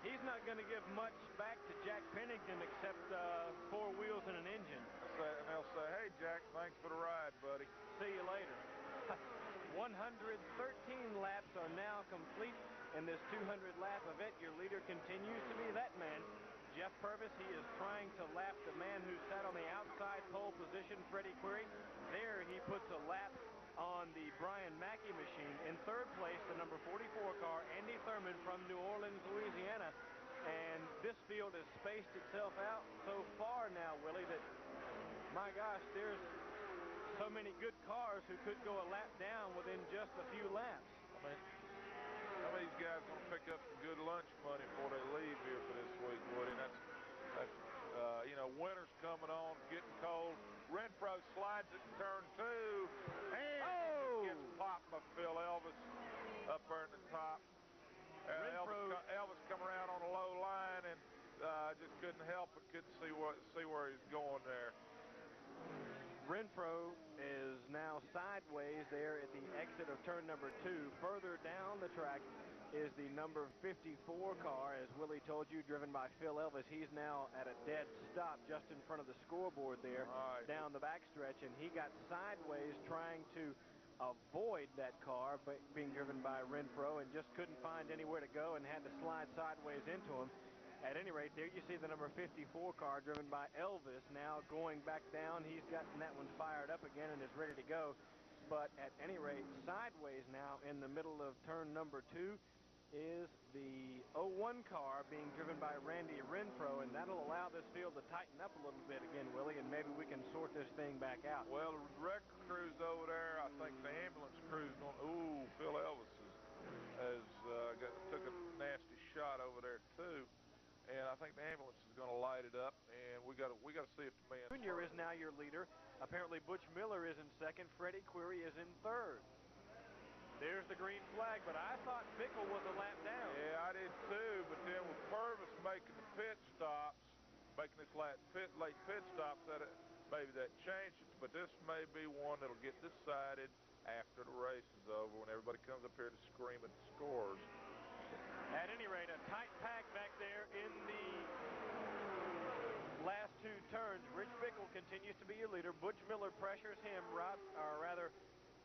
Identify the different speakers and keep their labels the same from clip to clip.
Speaker 1: he's not going to give much back to Jack Pennington except 4 wheels and an engine.
Speaker 2: And they'll say, hey, Jack, thanks for the ride, buddy.
Speaker 1: See you later. 113 laps are now complete in this 200-lap event. Your leader continues to be that man, Jeff Purvis. He is trying to lap the man who sat on the outside pole position, Freddie Query. There he puts a lap on the Brian Mackey machine. In third place, the number 44 car, Andy Thurman from New Orleans, Louisiana. And this field has spaced itself out so far now, Willie, that, my gosh, there's so many good cars who could go a lap down within just a few laps.
Speaker 2: I mean, some of these guys are going to pick up some good lunch money before they leave here for this week, Woody. And that's you know, winter's coming on, getting cold. Renfro slides it in turn 2, and gets popped by Phil Elvis up there in the top. Elvis come around on a low line and just couldn't help it, couldn't see where he's going there.
Speaker 1: Renfro is now sideways there at the exit of turn number 2. Further down the track is the number 54 car, as Willie told you, driven by Phil Elvis. He's now at a dead stop just in front of the scoreboard there, down the backstretch, and he got sideways trying to avoid that car being driven by Renfro and just couldn't find anywhere to go and had to slide sideways into him. At any rate, there you see the number 54 car driven by Elvis now going back down. He's gotten that one fired up again and is ready to go. But at any rate, sideways now in the middle of turn number 2 is the 01 car being driven by Randy Renfro, and that'll allow this field to tighten up a little bit again, Willie, and maybe we can sort this thing back out.
Speaker 2: Well, the wrecker crew's over there. I think the ambulance crew's going. Ooh, Phil Elvis took a nasty shot over there too, and I think the ambulance is going to light it up, and we got to see if the man.
Speaker 1: Junior is now your leader. Apparently, Butch Miller is in second. Freddie Query is in third. There's the green flag, but I thought Bickle was a lap down.
Speaker 2: Yeah, I did too, but then with Purvis making the pit stops, making this late pit stops, maybe that changed it, but this may be one that'll get decided after the race is over, when everybody comes up here to scream at the scores.
Speaker 1: At any rate, a tight pack back there in the last 2 turns. Rich Bickle continues to be your leader. Butch Miller pressures him,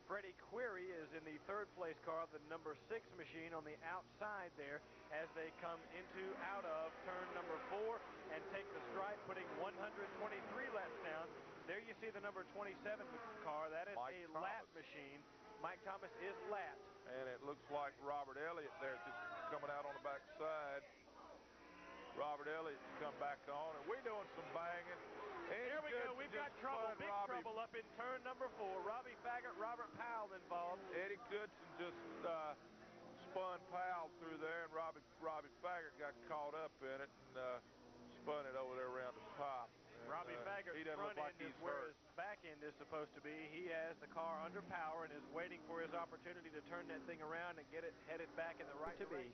Speaker 1: Freddie Query is in the third place car, the number 6 machine on the outside there as they come out of turn number 4 and take the stripe, putting 123 laps down. There you see the number 27 car. That is a lap machine. Mike Thomas is lapped.
Speaker 2: And it looks like Robert Elliott there just coming out on the backside. Robert Elliott's come back on, and we're doing some banging.
Speaker 1: There we go. We've got trouble, big trouble up in turn number 4. Robbie Faggart, Robert Powell involved.
Speaker 2: Eddie Goodson just spun Powell through there, and Robbie Faggart got caught up in it and spun it over there around the top. And,
Speaker 1: Robbie Faggart's front end is where his back end is supposed to be. He has the car under power and is waiting for his opportunity to turn that thing around and get it headed back in the right direction.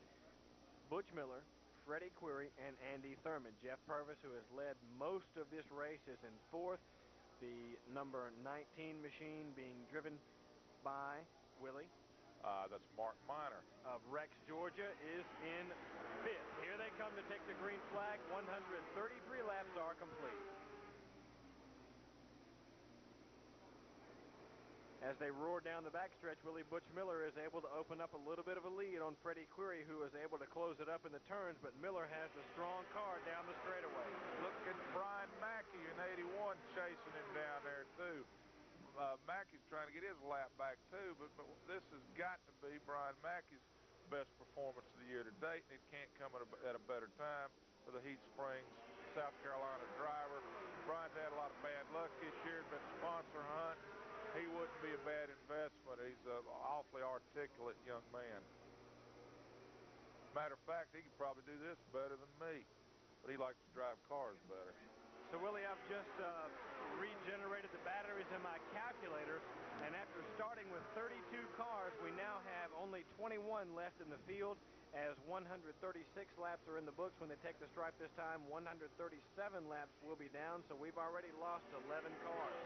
Speaker 1: Butch Miller, Freddie Query, and Andy Thurman. Jeff Purvis, who has led most of this race, is in 4th. The number 19 machine being driven by Willie.
Speaker 2: That's Mark Miner
Speaker 1: of Rex, Georgia, is in 5th. Here they come to take the green flag. 133 laps are complete. As they roar down the backstretch, Willie, Butch Miller is able to open up a little bit of a lead on Freddie Query, who is able to close it up in the turns, but Miller has the strong car down the straightaway.
Speaker 2: Look at Brian Mackey in 81 chasing him down there, too. Mackey's trying to get his lap back, too, but this has got to be Brian Mackey's best performance of the year to date, and it can't come at a better time for the Heat Springs, South Carolina driver. Brian's had a lot of bad luck this year, been sponsor hunting. He wouldn't be a bad investment. He's an awfully articulate young man. Matter of fact, he could probably do this better than me, but he likes to drive cars better.
Speaker 1: So, Willie, I've just regenerated the batteries in my calculator, and after starting with 32 cars, we now have only 21 left in the field, as 136 laps are in the books. When they take the stripe this time, 137 laps will be down, so we've already lost 11 cars.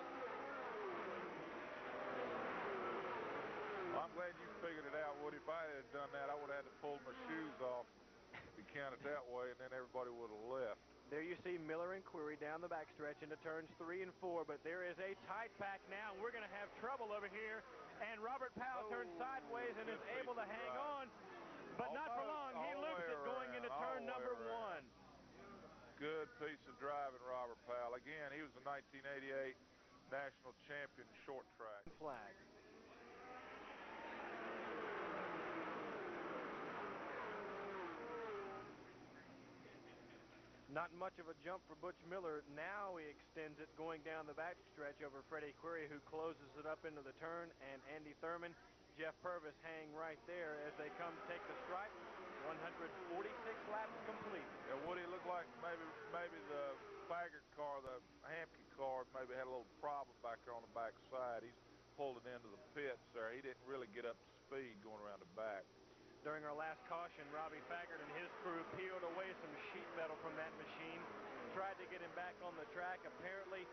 Speaker 2: Well, I'm glad you figured it out, Woody. If I had done that, I would have had to pull my shoes off to count it that way, and then everybody would have left.
Speaker 1: There you see Miller and Query down the backstretch into turns 3 and 4, but there is a tight pack now. We're going to have trouble over here, and Robert Powell turns sideways and is able to hang on, but not for long. He loses it going into turn number 1.
Speaker 2: Good piece of driving, Robert Powell. Again, he was the 1988 national champion short track.
Speaker 1: Flag. Not much of a jump for Butch Miller. Now he extends it going down the backstretch over Freddie Query, who closes it up into the turn, and Andy Thurman, Jeff Purvis hang right there as they come to take the stripe. 146 laps complete.
Speaker 2: Yeah, Woody, looked like maybe the Faggart car, the Hamke car, maybe had a little problem back there on the backside. He's pulled it into the pits there. He didn't really get up to speed going around the back.
Speaker 1: During our last caution, Robbie Faggart and his crew peeled away some sheet metal from that machine, tried to get him back on the track. Apparently,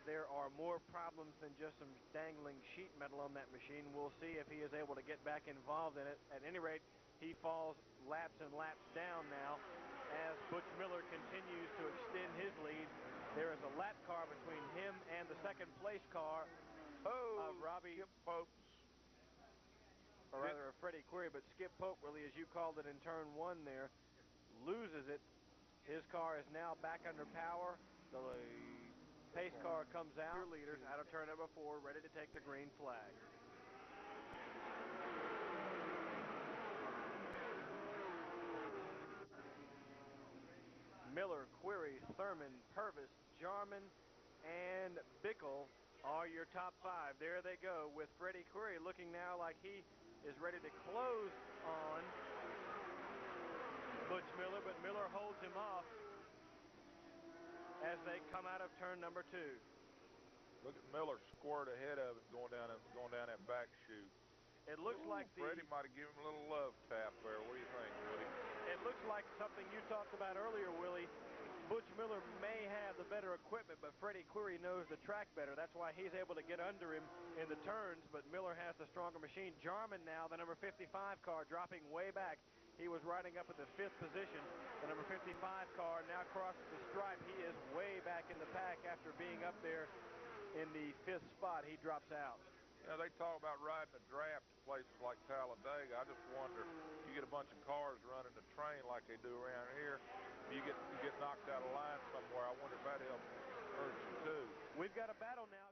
Speaker 1: there are more problems than just some dangling sheet metal on that machine. We'll see if he is able to get back involved in it. At any rate, he falls laps and laps down now as Butch Miller continues to extend his lead. There is a lap car between him and the second place car of Robbie
Speaker 2: Skip Pope.
Speaker 1: Or rather, Freddie Query, but Skip Pope, really, as you called it in turn 1 there, loses it. His car is now back under power. The pace car comes out. Your leaders out of turn number 4, ready to take the green flag. Miller, Query, Thurman, Purvis, Jarman, and Bickle are your top 5. There they go, with Freddie Query looking now like he is ready to close on Butch Miller, but Miller holds him off as they come out of turn number 2.
Speaker 2: Look at Miller squirt ahead of him going down that back chute.
Speaker 1: It looks like
Speaker 2: Freddie might have given him a little love tap there. What do you think, Woody?
Speaker 1: It looks like something you talked about earlier, Willie. Butch Miller may have the better equipment, but Freddie Query knows the track better. That's why he's able to get under him in the turns, but Miller has the stronger machine. Jarman now, the number 55 car, dropping way back. He was riding up at the 5th position. The number 55 car now crosses the stripe. He is way back in the pack after being up there in the 5th spot. He drops out.
Speaker 2: You know, they talk about riding a draft at places like Talladega. I just wonder, you get a bunch of cars running the train like they do around here, you get knocked out of line somewhere. I wonder if that hurts you too.
Speaker 1: We've got a battle now.